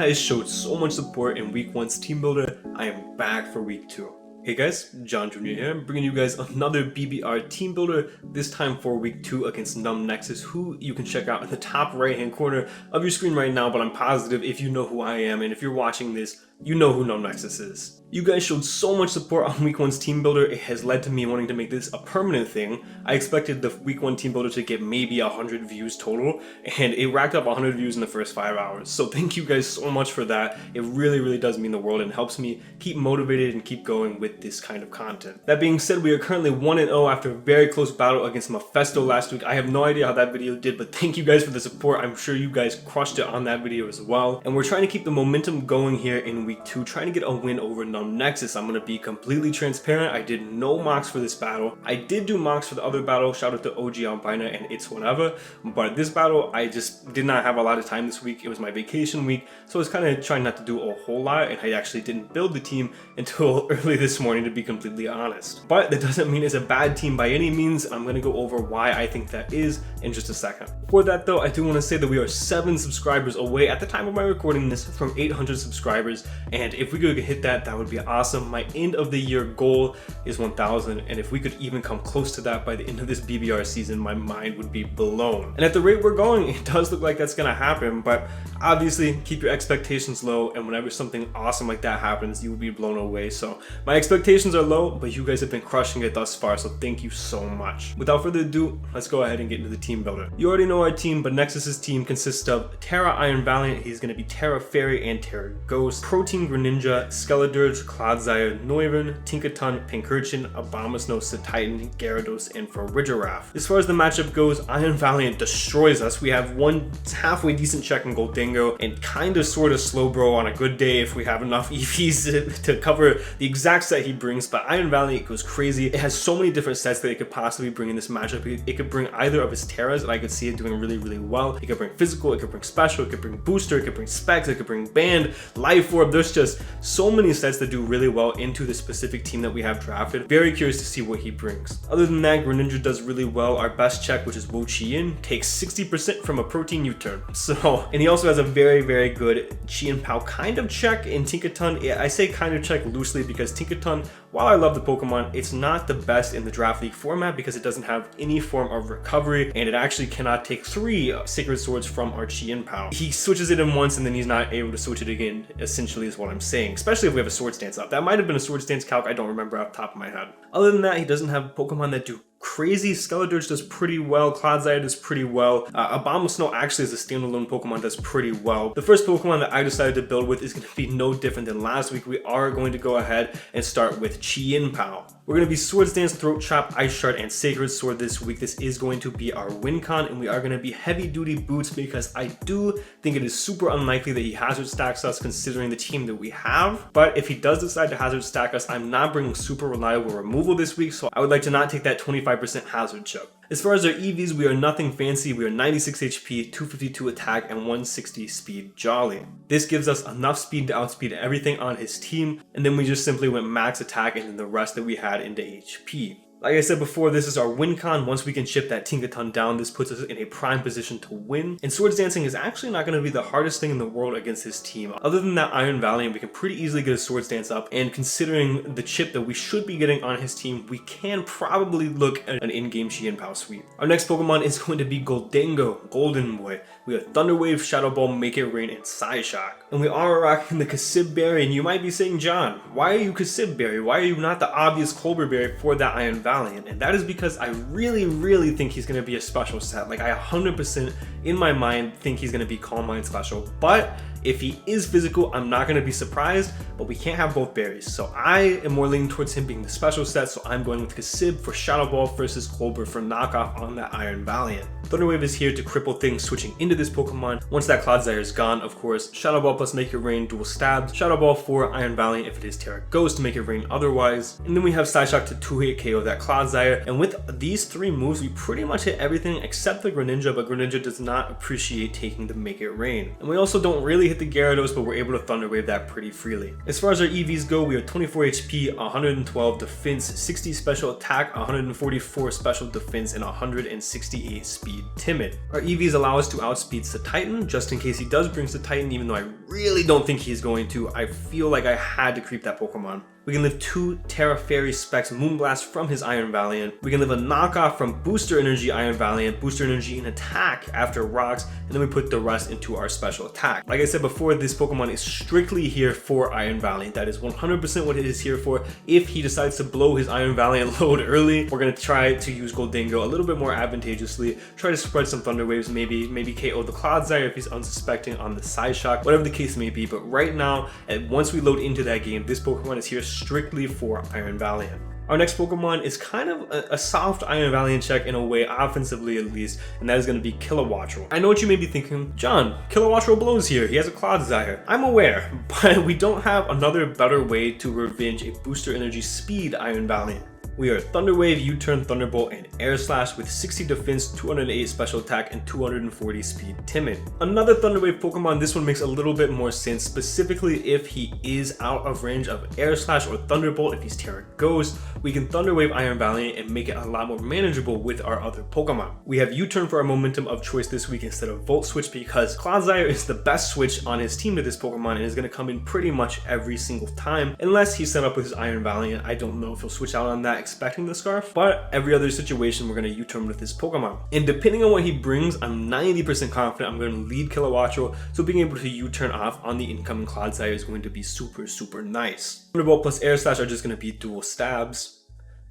guys showed so much support in week 1's team builder, I am back for week 2. Hey guys, John Jr. here. I'm bringing you guys another BBR team builder, this time for week 2 against Nexus, who you can check out in the top right hand corner of your screen right now, but I'm positive if you know who I am and if you're watching this, you know who Nexus is. You guys showed so much support on week 1's team builder, it has led to me wanting to make this a permanent thing. I expected the week 1 team builder to get maybe 100 views total, and it racked up 100 views in the first 5 hours. So thank you guys so much for that. It really does mean the world and helps me keep motivated and keep going with this kind of content. That being said, we are currently 1-0 after a very close battle against Mephisto last week. I have no idea how that video did, but thank you guys for the support. I'm sure you guys crushed it on that video as well. And we're trying to keep the momentum going here in week 2, trying to get a win over Nexus. I'm going to be completely transparent. I did no mocks for this battle. I did do mocks for the other battle. Shout out to OG Albina and It's Whatever. But this battle, I just did not have a lot of time this week. It was my vacation week, so I was kind of trying not to do a whole lot, and I actually didn't build the team until early this morning, to be completely honest. But that doesn't mean it's a bad team by any means. I'm going to go over why I think that is in just a second. Before that though, I do want to say that we are 7 subscribers away at the time of my recording this from 800 subscribers, and if we could hit that, that would be awesome. My end of the year goal is 1,000, and if we could even come close to that by the end of this BBR season, my mind would be blown. And at the rate we're going, it does look like that's gonna happen, but obviously keep your expectations low, and whenever something awesome like that happens, you will be blown away. So my expectations are low, but you guys have been crushing it thus far, so thank you so much. Without further ado, let's go ahead and get into the team builder. You already know our team, but Nexus's team consists of Terra Iron Valiant, he's gonna be Terra Fairy and Terra Ghost, Protein Greninja, Skeledirge, Clodsire, Noivern, Tinkaton, Pincurchin, Abomasnow, Titan, Gyarados, and Farigiraf. As far as the matchup goes, Iron Valiant destroys us. We have one halfway decent check in Gholdengo and kind of sort of Slowbro on a good day if we have enough EVs to cover the exact set he brings, but Iron Valiant goes crazy. It has so many different sets that it could possibly bring in this matchup. It could bring either of his Terras, and I could see it doing really well. It could bring physical, it could bring special, it could bring booster, it could bring specs, it could bring band, life orb. There's just so many sets that do really well into the specific team that we have drafted. Very curious to see what he brings. Other than that, Greninja does really well. Our best check, which is Wo-Chien, takes 60% from a protein U-turn. So, and he also has a very good Chien-Pao kind of check in Tinkaton. Yeah, I say kind of check loosely because Tinkaton, while I love the Pokemon, it's not the best in the Draft League format because it doesn't have any form of recovery, and it actually cannot take 3 Sacred Swords from our Chien-Pao. He switches it in once and then he's not able to switch it again, essentially is what I'm saying, especially if we have a Sword Stance up. That might have been a Sword Stance calc, I don't remember off the top of my head. Other than that, he doesn't have Pokemon that do crazy. Skeledirge does pretty well, Clodsire does pretty well, Abomasnow actually as a standalone Pokemon does pretty well. The first Pokemon that I decided to build with is going to be no different than last week. We are going to go ahead and start with Chien-Pao. We're going to be Sword Stance, Throat Chop, Ice Shard, and Sacred Sword this week. This is going to be our win con, and we are going to be heavy duty boots because I do think it is super unlikely that he hazard stacks us considering the team that we have. But if he does decide to hazard stack us, I'm not bringing super reliable removal this week, so I would like to not take that 25% hazard chip. As far as our EVs, we are nothing fancy. We are 96 HP, 252 attack, and 160 speed jolly. This gives us enough speed to outspeed everything on his team, and then we just simply went max attack and then the rest that we had into HP. Like I said before, this is our win con. Once we can chip that Tinkaton down, this puts us in a prime position to win. And Swords Dancing is actually not going to be the hardest thing in the world against his team. Other than that Iron Valiant, we can pretty easily get a Swords Dance up. And considering the chip that we should be getting on his team, we can probably look at an in-game Chien-Pao sweep. Our next Pokemon is going to be Gholdengo, Golden Boy. We have Thunder Wave, Shadow Ball, Make It Rain, and Psyshock. And we are rocking the Kasib Berry, and you might be saying, John, why are you Kasib Berry? Why are you not the obvious Colbur Berry for that Iron Valiant? And that is because I really think he's going to be a special set. Like, I 100% in my mind think he's going to be Calm Mind special, but if he is physical, I'm not going to be surprised, but we can't have both berries. So I am more leaning towards him being the special set, so I'm going with Kasib for Shadow Ball versus Colbur for knockoff on that Iron Valiant. Thunder Wave is here to cripple things switching into this Pokemon. Once that Clodsire is gone, of course, Shadow Ball plus Make It Rain, dual stabs, Shadow Ball for Iron Valiant if it is Terra Ghost to Make It Rain otherwise, and then we have Psyshock to 2-hit KO that Clodsire. And with these 3 moves, we pretty much hit everything except the Greninja, but Greninja does not appreciate taking the Make It Rain. And we also don't really hit the Gyarados, but we're able to Thunder Wave that pretty freely. As far as our EVs go, we are 24 HP, 112 defense, 60 special attack, 144 special defense, and 168 speed speed timid. Our EVs allow us to outspeed Titan just in case he does bring Titan, even though I really don't think he's going to. I feel like I had to creep that Pokemon. We can live 2 Terra Fairy Specs Moonblast from his Iron Valiant. We can live a knockoff from Booster Energy Iron Valiant, Booster Energy in attack after rocks, and then we put the rest into our special attack. Like I said before, this Pokemon is strictly here for Iron Valiant. That is 100% what it is here for. If he decides to blow his Iron Valiant load early, we're going to try to use Gholdengo a little bit more advantageously, try to spread some Thunder Waves, maybe KO the Clodsire if he's unsuspecting on the Side Shock, whatever the case may be. But right now, once we load into that game, this Pokemon is here strictly for Iron Valiant. Our next Pokemon is kind of a soft Iron Valiant check in a way, offensively at least, and that is going to be Kilowattrel. I know what you may be thinking, John, Kilowattrel blows here, he has a Clodsire. I'm aware, but we don't have another better way to revenge a Booster Energy Speed Iron Valiant. We are Thunder Wave, U-Turn, Thunderbolt, and Air Slash with 60 defense, 208 special attack, and 240 speed timid. Another Thunder Wave Pokemon, this one makes a little bit more sense, specifically if he is out of range of Air Slash or Thunderbolt. If he's Terra Ghost, we can Thunder Wave Iron Valiant and make it a lot more manageable with our other Pokemon. We have U-Turn for our momentum of choice this week instead of Volt Switch because Clodsire is the best switch on his team to this Pokemon and is going to come in pretty much every single time, unless he's set up with his Iron Valiant. I don't know if he'll switch out on that expecting the Scarf, but every other situation we're going to U-turn with this Pokemon. And depending on what he brings, I'm 90% confident I'm going to lead Kilowattrel, so being able to U-turn off on the incoming Clodsire is going to be super nice. Thunderbolt plus Air Slash are just going to be dual stabs,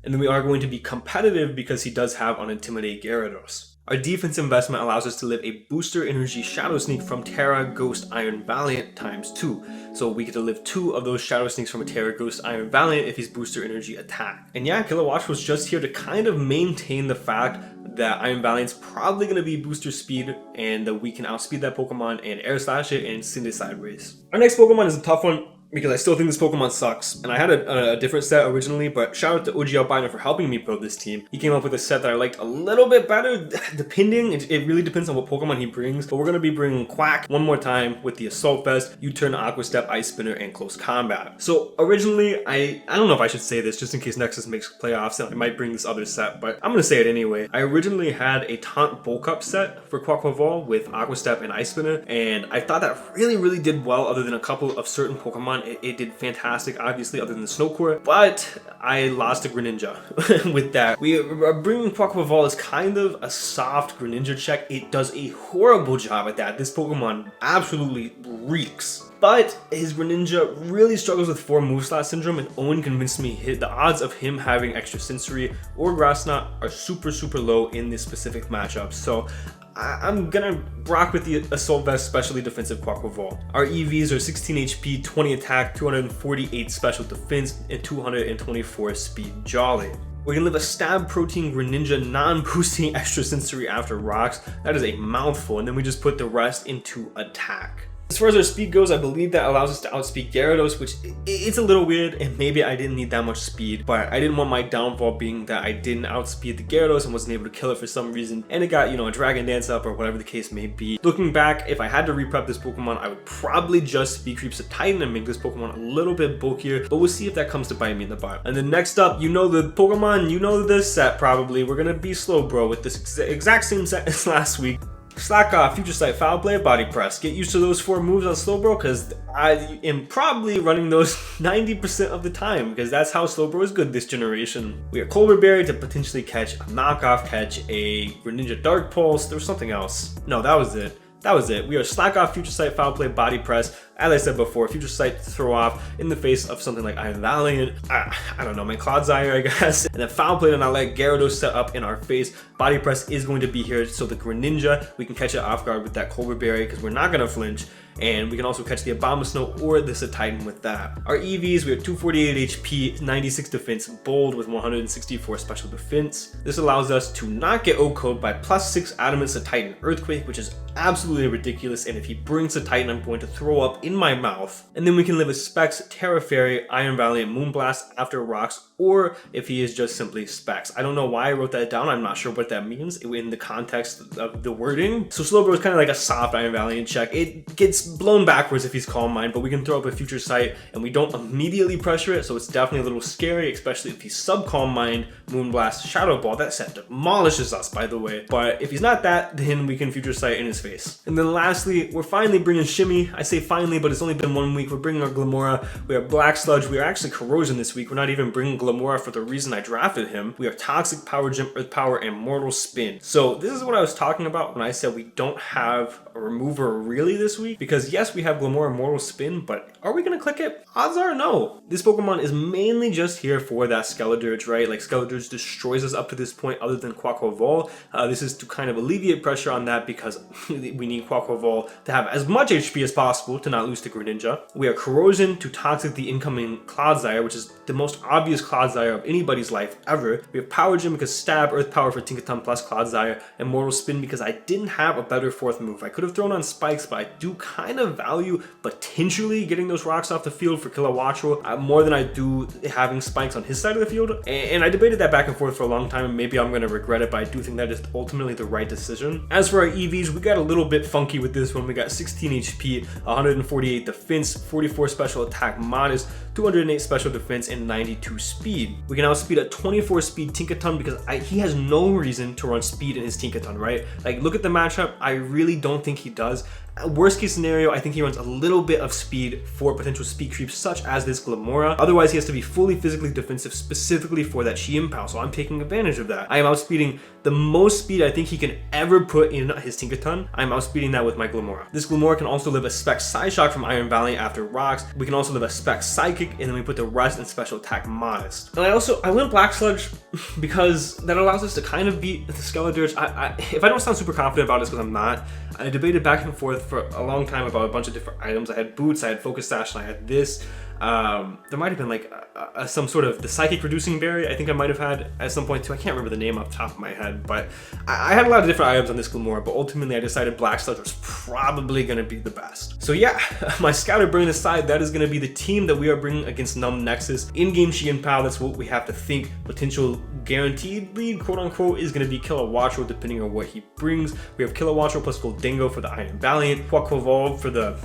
and then we are going to be competitive because he does have on Intimidate Gyarados. Our defense investment allows us to live a Booster Energy Shadow Sneak from Terra Ghost Iron Valiant ×2. So we get to live 2 of those Shadow Sneaks from a Terra Ghost Iron Valiant if he's Booster Energy attack. And yeah, Kilowattrel was just here to kind of maintain the fact that Iron Valiant's probably going to be booster speed and that we can outspeed that Pokemon and Air Slash it and send it sideways. Our next Pokemon is a tough one, because I still think this Pokemon sucks. And I had a different set originally, but shout out to OG Albino for helping me build this team. He came up with a set that I liked a little bit better, depending, it really depends on what Pokemon he brings. But we're going to be bringing Quack one more time with the Assault Vest, U-Turn, Aqua Step, Ice Spinner, and Close Combat. So originally, I don't know if I should say this just in case Nexus makes playoffs, and I might bring this other set, but I'm going to say it anyway. I originally had a Taunt Bulk Up set for Quaquaval with Aqua Step and Ice Spinner, and I thought that really did well other than a couple of certain Pokemon. It did fantastic, obviously, other than the Snowcore, but I lost to Greninja with that. We are bringing Quaquaval as kind of a soft Greninja check. It does a horrible job at that. This Pokemon absolutely reeks. But his Greninja really struggles with 4 move slot syndrome, and Owen convinced me the odds of him having extra sensory or grass knot are super low in this specific matchup. So I'm gonna rock with the Assault Vest Specially Defensive Quaquaval. Our EVs are 16 HP, 20 attack, 248 special defense, and 224 speed Jolly. We can live a Stab Protein Greninja non-boosting extra sensory after rocks. That is a mouthful, and then we just put the rest into attack. As far as our speed goes, I believe that allows us to outspeed Gyarados, which it's a little weird, and maybe I didn't need that much speed, but I didn't want my downfall being that I didn't outspeed the Gyarados and wasn't able to kill it for some reason, and it got, you know, a Dragon Dance up or whatever the case may be. Looking back, if I had to reprep this Pokemon, I would probably just speed creep Titan and make this Pokemon a little bit bulkier, but we'll see if that comes to bite me in the butt. And then next up, you know the Pokemon, you know this set probably. We're gonna be Slowbro with this exact same set as last week. Slack off, Future Sight, Foul Play, Body Press. Get used to those 4 moves on Slowbro because I am probably running those 90% of the time because that's how Slowbro is good this generation. We are Colbur Berry to potentially catch a knockoff, catch a Greninja Dark Pulse. There was something else. No, that was it. We are Slack Off, Future Sight, Foul Play, Body Press. As I said before, Future Sight to throw off in the face of something like Iron Valiant. I don't know, my Clodsire, I guess. And then Foul Play to not let Gyarados set up in our face. Body Press is going to be here, so the Greninja, we can catch it off guard with that Colbur Berry because we're not going to flinch. And we can also catch the Abomasnow or the Titan with that. Our EVs, we have 248 HP, 96 defense, bold with 164 special defense. This allows us to not get O-code by +6 Adamant Titan Earthquake, which is absolutely ridiculous. And if he brings a Titan, I'm going to throw up in my mouth. And then we can live a Specs, Terra Fairy, Iron Valiant, Moonblast after rocks, or if he is just simply Specs. I don't know why I wrote that down. I'm not sure what that means in the context of the wording. So Slowbro is kind of like a soft Iron Valiant check. It gets blown backwards if he's Calm Mind, but we can throw up a Future Sight and we don't immediately pressure it, so it's definitely a little scary, especially if he's sub Calm Mind, Moonblast, Shadow Ball. That set demolishes us, by the way. But if he's not that, then we can Future Sight in his face. And then lastly, we're finally bringing Shimmy. I say finally, but it's only been 1 week. We're bringing our Glimmora. We have Black Sludge. We are actually Corrosion this week. We're not even bringing Glimmora for the reason I drafted him. We have Toxic, Power Gem, Earth Power, and Mortal Spin. So this is what I was talking about when I said we don't have a remover really this week, because yes, we have Glimmora and Mortal Spin, but are we gonna click it? Odds are no. This Pokemon is mainly just here for that Skeledirge, right? Like Skeledirge destroys us up to this point other than Quaquaval. This is to kind of alleviate pressure on that because we need Quaquaval to have as much HP as possible to not lose to Greninja. We have Corrosion to Toxic the incoming Clodsire, which is the most obvious Clodsire of anybody's life ever. We have Power Gem because Stab, Earth Power for Tinkaton plus Clodsire, and Mortal Spin because I didn't have a better fourth move. I could have thrown on Spikes, but I do kind of value potentially getting those rocks off the field for Kilowattrel more than I do having Spikes on his side of the field. And I debated that back and forth for a long time, and maybe I'm going to regret it, but I do think that is ultimately the right decision. As for our EVs, we got a little bit funky with this one. We got 16 HP, 148 defense, 44 special attack modest, 208 special defense, and 92 speed. We can outspeed a 24 speed Tinkaton because he has no reason to run speed in his Tinkaton, right? Like, look at the matchup. I really don't think he does. Worst case scenario, I think he runs a little bit of speed for potential speed creeps such as this Glimmora. Otherwise, he has to be fully physically defensive specifically for that Chien-Pao, so I'm taking advantage of that. I am outspeeding the most speed I think he can ever put in his Tinkaton. I'm outspeeding that with my Glimmora. This Glimmora can also live a Spec Psyshock from Iron Valley after rocks. We can also live a Spec Psychic, and then we put the rest in special attack modest. And I went Black Sludge because that allows us to kind of beat the Skeledirge. If I don't sound super confident about this, because I'm not, I debated back and forth for a long time about a bunch of different items. I had boots, I had focus sash, and I had this. There might have been like some sort of the psychic reducing berry I think I might have had at some point too. I can't remember the name off the top of my head, but I had a lot of different items on this Glimmora, but ultimately I decided Black Sludge was probably going to be the best. So yeah, my Scouter Brain aside, that is going to be the team that we are bringing against Numb Nexus. In-game Chien-Pao, that's what we have to think. Potential guaranteed lead, quote unquote, is going to be Kilowattrel depending on what he brings. We have Kilowattrel plus Gholdengo for the Iron Valiant, Quaquaval for the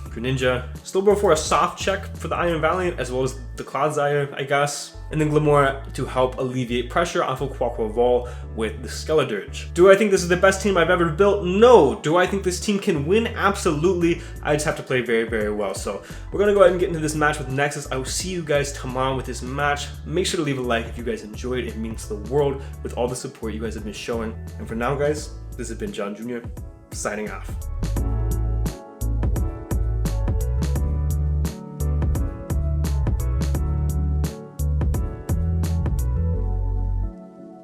Greninja, Slowbro for a soft check for the Iron Valiant, as well as the Clodsire, I guess. And then Glimmora to help alleviate pressure off of Quaquaval with the Skeledirge. Do I think this is the best team I've ever built? No. Do I think this team can win? Absolutely. I just have to play very, very well. So we're going to go ahead and get into this match with Nexus. I will see you guys tomorrow with this match. Make sure to leave a like if you guys enjoyed. It means the world with all the support you guys have been showing. And for now, guys, this has been John Jr. signing off.